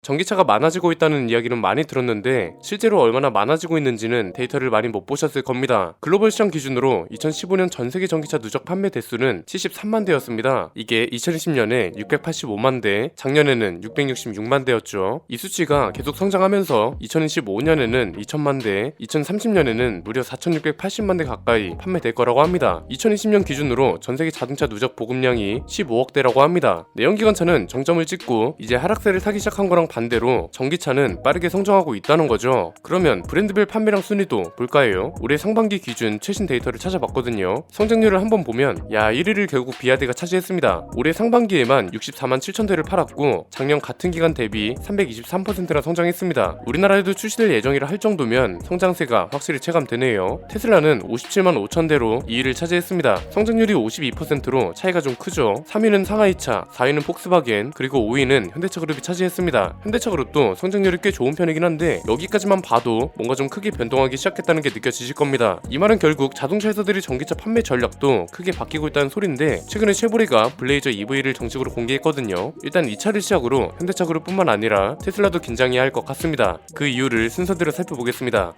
전기차가 많아지고 있다는 이야기는 많이 들었는데 실제로 얼마나 많아지고 있는지는 데이터를 많이 못 보셨을 겁니다. 글로벌 시장 기준으로 2015년 전세계 전기차 누적 판매 대수는 73만 대였습니다. 이게 2020년에 685만 대, 작년에는 666만 대였죠. 이 수치가 계속 성장하면서 2025년에는 2000만 대, 2030년에는 무려 4680만 대 가까이 판매될 거라고 합니다. 2020년 기준으로 전세계 자동차 누적 보급량이 15억 대라고 합니다. 내연기관차는 정점을 찍고 이제 하락세를 타기 시작한 거랑 반대로 전기차는 빠르게 성장하고 있다는 거죠. 그러면 브랜드별 판매량 순위도 볼까요? 올해 상반기 기준 최신 데이터를 찾아봤거든요. 성장률을 한번 보면 1위를 결국 비아드가 차지했습니다. 올해 상반기에만 64만 7천 대를 팔았고 작년 같은 기간 대비 323%나 성장했습니다. 우리나라에도 출시될 예정이라 할 정도면 성장세가 확실히 체감되네요. 테슬라는 57만 5천 대로 2위를 차지했습니다. 성장률이 52%로 차이가 좀 크죠. 3위는 상하이차, 4위는 폭스바겐, 그리고 5위는 현대차 그룹이 차지했습니다. 현대차 그룹도 성장률이 꽤 좋은 편이긴 한데 여기까지만 봐도 뭔가 좀 크게 변동하기 시작했다는 게 느껴지실 겁니다. 이 말은 결국 자동차 회사들이 전기차 판매 전략도 크게 바뀌고 있다는 소린데 최근에 쉐보레가 블레이저 EV를 정식으로 공개했거든요. 일단 이 차를 시작으로 현대차 그룹뿐만 아니라 테슬라도 긴장해야 할 것 같습니다. 그 이유를 순서대로 살펴보겠습니다.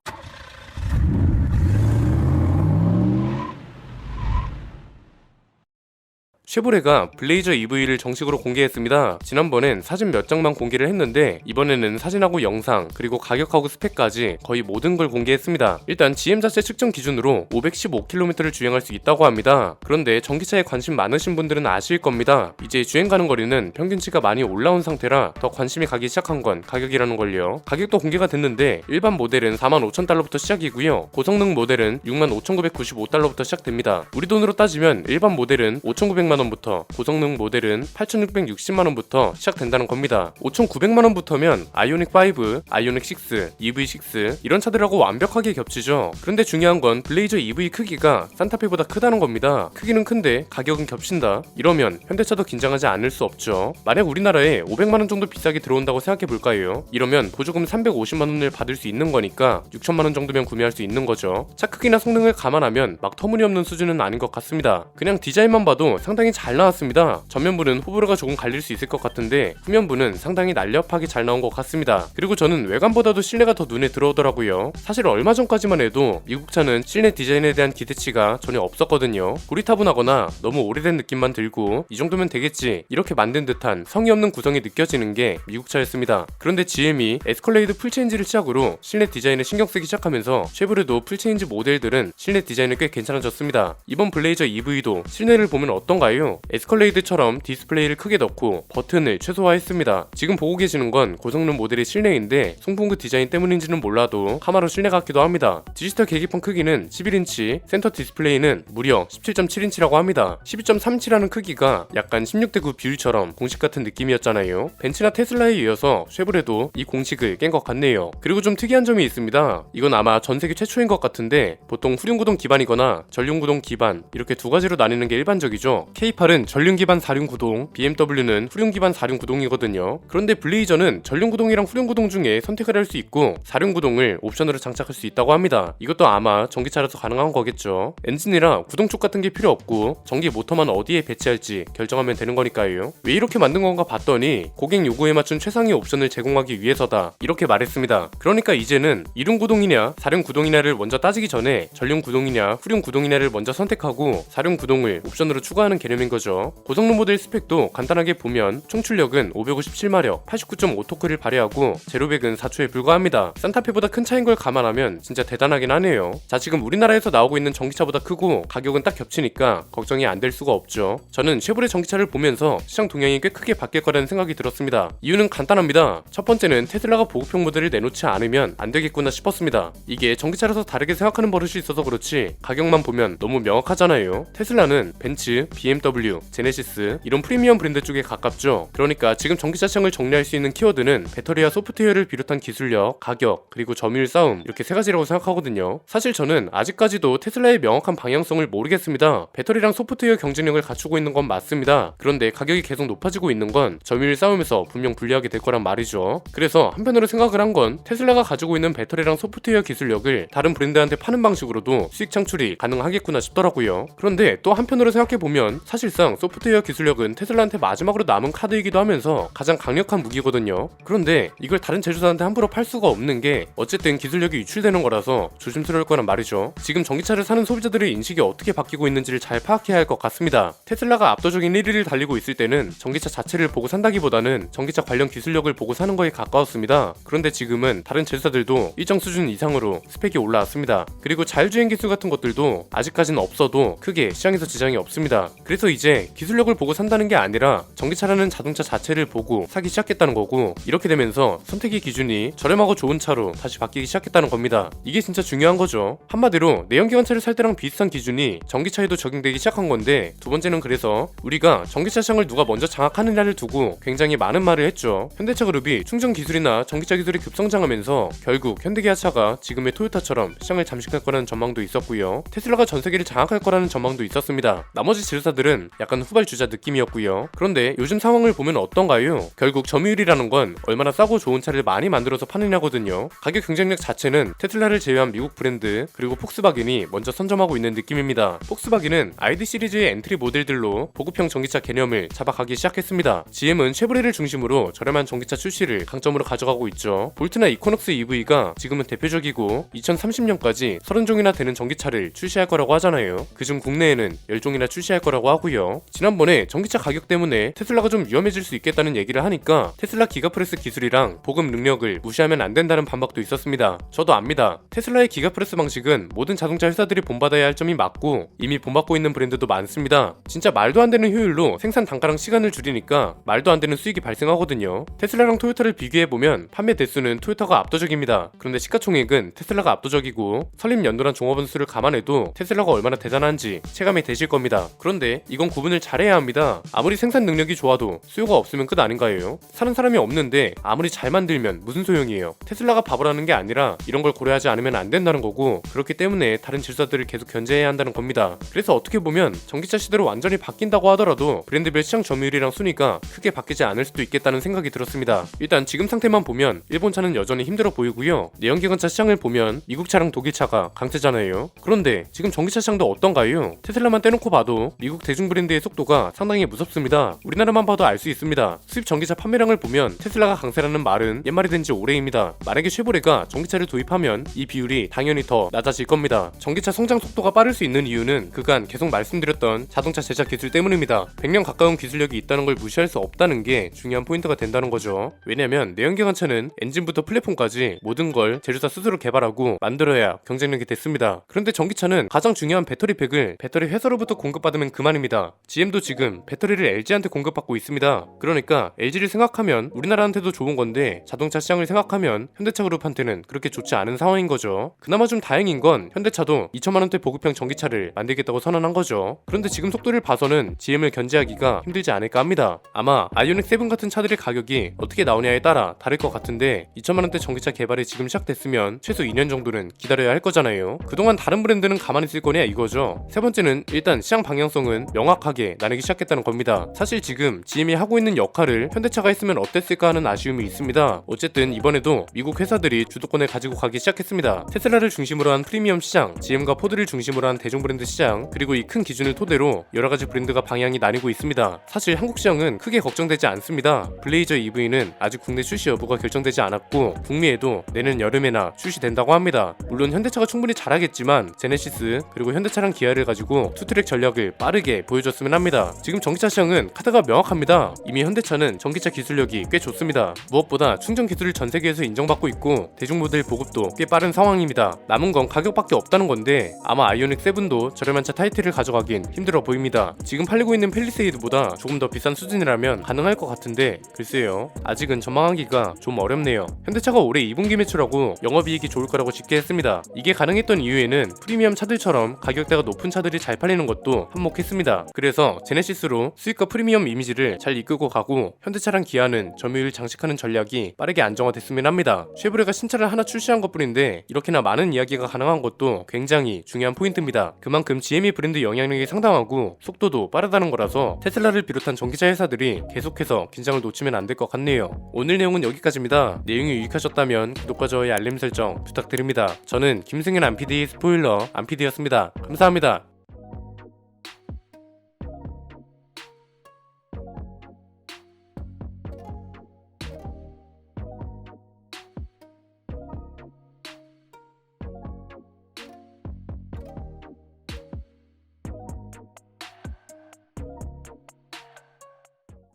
쉐보레가 블레이저 EV를 정식으로 공개했습니다. 지난번엔 사진 몇 장만 공개를 했는데 이번에는 사진하고 영상 그리고 가격하고 스펙까지 거의 모든 걸 공개했습니다. 일단 GM 자체 측정 기준으로 515km를 주행할 수 있다고 합니다. 그런데 전기차에 관심 많으신 분들은 아실 겁니다. 이제 주행 가는 거리는 평균치가 많이 올라온 상태라 더 관심이 가기 시작한 건 가격이라는 걸요. 가격도 공개가 됐는데 일반 모델은 45,000달러부터 시작이고요. 고성능 모델은 65,995달러부터 시작됩니다. 우리 돈으로 따지면 일반 모델은 5,900만 부터 고성능 모델은 8,660만원부터 시작된다는 겁니다. 5,900만원부터면 아이오닉 5, 아이오닉 6, EV6 이런 차들하고 완벽하게 겹치죠. 그런데 중요한 건 블레이저 EV 크기가 산타페보다 크다는 겁니다. 크기는 큰데 가격은 겹친다. 이러면 현대차도 긴장하지 않을 수 없죠. 만약 우리나라에 500만원 정도 비싸게 들어온다고 생각해볼까요? 이러면 보조금 350만원을 받을 수 있는 거니까 6천만원 정도면 구매할 수 있는 거죠. 차 크기나 성능을 감안하면 막 터무니없는 수준은 아닌 것 같습니다. 그냥 디자인만 봐도 상당히 잘 나왔습니다. 전면부는 호불호가 조금 갈릴 수 있을 것 같은데 후면부는 상당히 날렵하게 잘 나온 것 같습니다. 그리고 저는 외관보다도 실내가 더 눈에 들어오더라고요. 사실 얼마 전까지만 해도 미국 차는 실내 디자인에 대한 기대치가 전혀 없었거든요. 고리타분하거나 너무 오래된 느낌만 들고 이 정도면 되겠지 이렇게 만든 듯한 성의 없는 구성이 느껴지는 게 미국 차였습니다. 그런데 GM이 에스컬레이드 풀체인지를 시작으로 실내 디자인에 신경 쓰기 시작하면서 쉐보레도 풀체인지 모델들은 실내 디자인이 꽤 괜찮아졌습니다. 이번 블레이저 EV도 실내를 보면 어떤가요? 에스컬레이드처럼 디스플레이를 크게 넣고 버튼을 최소화했습니다. 지금 보고 계시는 건 고성능 모델의 실내인데 송풍구 디자인 때문인지는 몰라도 카마로 실내 같기도 합니다. 디지털 계기판 크기는 11인치, 센터 디스플레이는 무려 17.7인치라고 합니다. 12.3인치라는 크기가 약간 16:9 비율처럼 공식 같은 느낌이었잖아요. 벤츠나 테슬라에 이어서 쉐보레도 이 공식을 깬 것 같네요. 그리고 좀 특이한 점이 있습니다. 이건 아마 전세계 최초인 것 같은데 보통 후륜구동 기반이거나 전륜구동 기반 이렇게 두 가지로 나뉘는 게 일반적이죠. K8은 전륜 기반 4륜구동, BMW는 후륜 기반 4륜구동이거든요. 그런데 블레이저는 전륜구동이랑 후륜구동 중에 선택을 할 수 있고 4륜구동을 옵션으로 장착할 수 있다고 합니다. 이것도 아마 전기차라서 가능한 거겠죠. 엔진이라 구동 쪽 같은 게 필요 없고 전기 모터만 어디에 배치할지 결정하면 되는 거니까요. 왜 이렇게 만든 건가 봤더니 고객 요구에 맞춘 최상의 옵션을 제공하기 위해서다 이렇게 말했습니다. 그러니까 이제는 2륜구동이냐 4륜구동이냐를 먼저 따지기 전에 전륜구동이냐 후륜구동이냐를 먼저 선택하고 4륜구동을 옵션으로 추가하는 개념인 거죠. 고성능 모델 스펙도 간단하게 보면 총 출력은 557마력, 89.5토크를 발휘하고 제로백은 4초에 불과합니다. 산타페보다 큰 차인 걸 감안하면 진짜 대단하긴 하네요. 자, 지금 우리나라에서 나오고 있는 전기차보다 크고 가격은 딱 겹치니까 걱정이 안 될 수가 없죠. 저는 쉐보레 전기차를 보면서 시장 동향이 꽤 크게 바뀔 거라는 생각이 들었습니다. 이유는 간단합니다. 첫 번째는 테슬라가 보급형 모델을 내놓지 않으면 안 되겠구나 싶었습니다. 이게 전기차라서 다르게 생각하는 버릇이 있어서 그렇지 가격만 보면 너무 명확하잖아요. 테슬라는 벤츠, BMW, 제네시스 이런 프리미엄 브랜드 쪽에 가깝죠. 그러니까 지금 전기차창을 정리할 수 있는 키워드는 배터리와 소프트웨어를 비롯한 기술력, 가격, 그리고 점유율 싸움 이렇게 세 가지라고 생각하거든요. 사실 저는 아직까지도 테슬라의 명확한 방향성을 모르겠습니다. 배터리랑 소프트웨어 경쟁력을 갖추고 있는 건 맞습니다. 그런데 가격이 계속 높아지고 있는 건 점유율 싸움에서 분명 불리하게 될 거란 말이죠. 그래서 한편으로 생각을 한 건 테슬라가 가지고 있는 배터리랑 소프트웨어 기술력을 다른 브랜드한테 파는 방식으로도 수익 창출이 가능하겠구나 싶더라고요. 그런데 또 한편으로 생각해보면 사실상 소프트웨어 기술력은 테슬라한테 마지막으로 남은 카드이기도 하면서 가장 강력한 무기거든요. 그런데 이걸 다른 제조사한테 함부로 팔 수가 없는 게 어쨌든 기술력이 유출되는 거라서 조심스러울 거란 말이죠. 지금 전기차를 사는 소비자들의 인식이 어떻게 바뀌고 있는지를 잘 파악해야 할 것 같습니다. 테슬라가 압도적인 1위를 달리고 있을 때는 전기차 자체를 보고 산다기보다는 전기차 관련 기술력을 보고 사는 거에 가까웠습니다. 그런데 지금은 다른 제조사들도 일정 수준 이상으로 스펙이 올라왔습니다. 그리고 자율주행 기술 같은 것들도 아직까지는 없어도 크게 시장에서 지장이 없습니다. 그래서 이제 기술력을 보고 산다는 게 아니라 전기차라는 자동차 자체를 보고 사기 시작했다는 거고, 이렇게 되면서 선택의 기준이 저렴하고 좋은 차로 다시 바뀌기 시작했다는 겁니다. 이게 진짜 중요한 거죠. 한마디로 내연기관차를 살 때랑 비슷한 기준이 전기차에도 적용되기 시작한 건데, 두 번째는 그래서 우리가 전기차 시장을 누가 먼저 장악하느냐를 두고 굉장히 많은 말을 했죠. 현대차 그룹이 충전 기술이나 전기차 기술이 급성장하면서 결국 현대기아차가 지금의 토요타처럼 시장을 잠식할 거라는 전망도 있었고요. 테슬라가 전 세계를 장악할 거라는 전망도 있었습니다. 나머지 제조사들은 약간 후발주자 느낌이었고요. 그런데 요즘 상황을 보면 어떤가요? 결국 점유율이라는 건 얼마나 싸고 좋은 차를 많이 만들어서 파느냐거든요. 가격 경쟁력 자체는 테슬라를 제외한 미국 브랜드 그리고 폭스바겐이 먼저 선점하고 있는 느낌입니다. 폭스바겐은 ID 시리즈의 엔트리 모델들로 보급형 전기차 개념을 잡아가기 시작했습니다. GM은 쉐보레를 중심으로 저렴한 전기차 출시를 강점으로 가져가고 있죠. 볼트나 이코넉스 EV가 지금은 대표적이고 2030년까지 30종이나 되는 전기차를 출시할 거라고 하잖아요. 그중 국내에는 10종이나 출시할 거라고 하고요. 지난번에 전기차 가격 때문에 테슬라가 좀 위험해질 수 있겠다는 얘기를 하니까 테슬라 기가프레스 기술이랑 보급 능력을 무시하면 안 된다는 반박도 있었습니다. 저도 압니다. 테슬라의 기가프레스 방식은 모든 자동차 회사들이 본받아야 할 점이 맞고 이미 본받고 있는 브랜드도 많습니다. 진짜 말도 안 되는 효율로 생산 단가랑 시간을 줄이니까 말도 안 되는 수익이 발생하거든요. 테슬라랑 토요타를 비교해보면 판매 대수는 토요타가 압도적입니다. 그런데 시가총액은 테슬라가 압도적이고 설립 연도랑 종업원 수를 감안해도 테슬라가 얼마나 대단한지 체감이 되실 겁니다. 그런데 이건 구분을 잘해야 합니다. 아무리 생산 능력이 좋아도 수요가 없으면 끝 아닌가요? 사는 사람이 없는데 아무리 잘 만들면 무슨 소용이에요? 테슬라가 바보라는 게 아니라 이런 걸 고려하지 않으면 안 된다는 거고, 그렇기 때문에 다른 질서들을 계속 견제해야 한다는 겁니다. 그래서 어떻게 보면 전기차 시대로 완전히 바뀐다고 하더라도 브랜드별 시장 점유율이랑 순위가 크게 바뀌지 않을 수도 있겠다는 생각이 들었습니다. 일단 지금 상태만 보면 일본 차는 여전히 힘들어 보이고요. 내연기관차 시장을 보면 미국 차랑 독일 차가 강세잖아요. 그런데 지금 전기차 시장도 어떤가요? 테슬라만 떼놓고 봐도 미국 대중 브랜드의 속도가 상당히 무섭습니다. 우리나라만 봐도 알 수 있습니다. 수입 전기차 판매량을 보면 테슬라가 강세라는 말은 옛말이 된 지 오래입니다. 만약에 쉐보레가 전기차를 도입하면 이 비율이 당연히 더 낮아질 겁니다. 전기차 성장 속도가 빠를 수 있는 이유는 그간 계속 말씀드렸던 자동차 제작 기술 때문입니다. 100년 가까운 기술력이 있다는 걸 무시할 수 없다는 게 중요한 포인트가 된다는 거죠. 왜냐면 내연기관차는 엔진부터 플랫폼까지 모든 걸 제조사 스스로 개발하고 만들어야 경쟁력이 됐습니다. 그런데 전기차는 가장 중요한 배터리팩을 배터리 회사로부터 공급받으면 그만입니다. GM도 지금 배터리를 LG한테 공급받고 있습니다. 그러니까 LG를 생각하면 우리나라한테도 좋은 건데 자동차 시장을 생각하면 현대차 그룹한테는 그렇게 좋지 않은 상황인 거죠. 그나마 좀 다행인 건 현대차도 2천만원대 보급형 전기차를 만들겠다고 선언한 거죠. 그런데 지금 속도를 봐서는 GM을 견제하기가 힘들지 않을까 합니다. 아마 아이오닉 7 같은 차들의 가격이 어떻게 나오냐에 따라 다를 것 같은데 2천만원대 전기차 개발이 지금 시작됐으면 최소 2년 정도는 기다려야 할 거잖아요. 그동안 다른 브랜드는 가만히 있을 거냐 이거죠. 세 번째는 일단 시장 방향성은 명확하게 나뉘기 시작했다는 겁니다. 사실 지금 GM이 하고 있는 역할을 현대차가 했으면 어땠을까 하는 아쉬움이 있습니다. 어쨌든 이번에도 미국 회사들이 주도권을 가지고 가기 시작했습니다. 테슬라를 중심으로 한 프리미엄 시장, GM과 포드를 중심으로 한 대중 브랜드 시장, 그리고 이 큰 기준을 토대로 여러가지 브랜드가 방향이 나뉘고 있습니다. 사실 한국 시장은 크게 걱정되지 않습니다. 블레이저 EV는 아직 국내 출시 여부가 결정되지 않았고 북미에도 내년 여름에나 출시된다고 합니다. 물론 현대차가 충분히 잘하겠지만 제네시스 그리고 현대차랑 기아를 가지고 투트랙 전략을 빠르게 보여줬으면 합니다. 지금 전기차 시장은 카드가 명확합니다. 이미 현대차는 전기차 기술력이 꽤 좋습니다. 무엇보다 충전 기술을 전 세계에서 인정받고 있고 대중 모델 보급도 꽤 빠른 상황입니다. 남은 건 가격밖에 없다는 건데 아마 아이오닉 7도 저렴한 차 타이틀을 가져가긴 힘들어 보입니다. 지금 팔리고 있는 팰리세이드보다 조금 더 비싼 수준이라면 가능할 것 같은데 글쎄요, 아직은 전망하기가 좀 어렵네요. 현대차가 올해 2분기 매출하고 영업이익이 좋을 거라고 집계했습니다. 이게 가능했던 이유에는 프리미엄 차들처럼 가격대가 높은 차들이 잘 팔리는 것도 한몫했습니다. 그래서 제네시스로 수익과 프리미엄 이미지를 잘 이끌고 가고 현대차랑 기아는 점유율 장식하는 전략이 빠르게 안정화됐으면 합니다. 쉐보레가 신차를 하나 출시한 것뿐인데 이렇게나 많은 이야기가 가능한 것도 굉장히 중요한 포인트입니다. 그만큼 GM이 브랜드 영향력이 상당하고 속도도 빠르다는 거라서 테슬라를 비롯한 전기차 회사들이 계속해서 긴장을 놓치면 안 될 것 같네요. 오늘 내용은 여기까지입니다. 내용이 유익하셨다면 구독과 좋아요 알림 설정 부탁드립니다. 저는 김승현 안PD 스포일러 안PD였습니다. 감사합니다.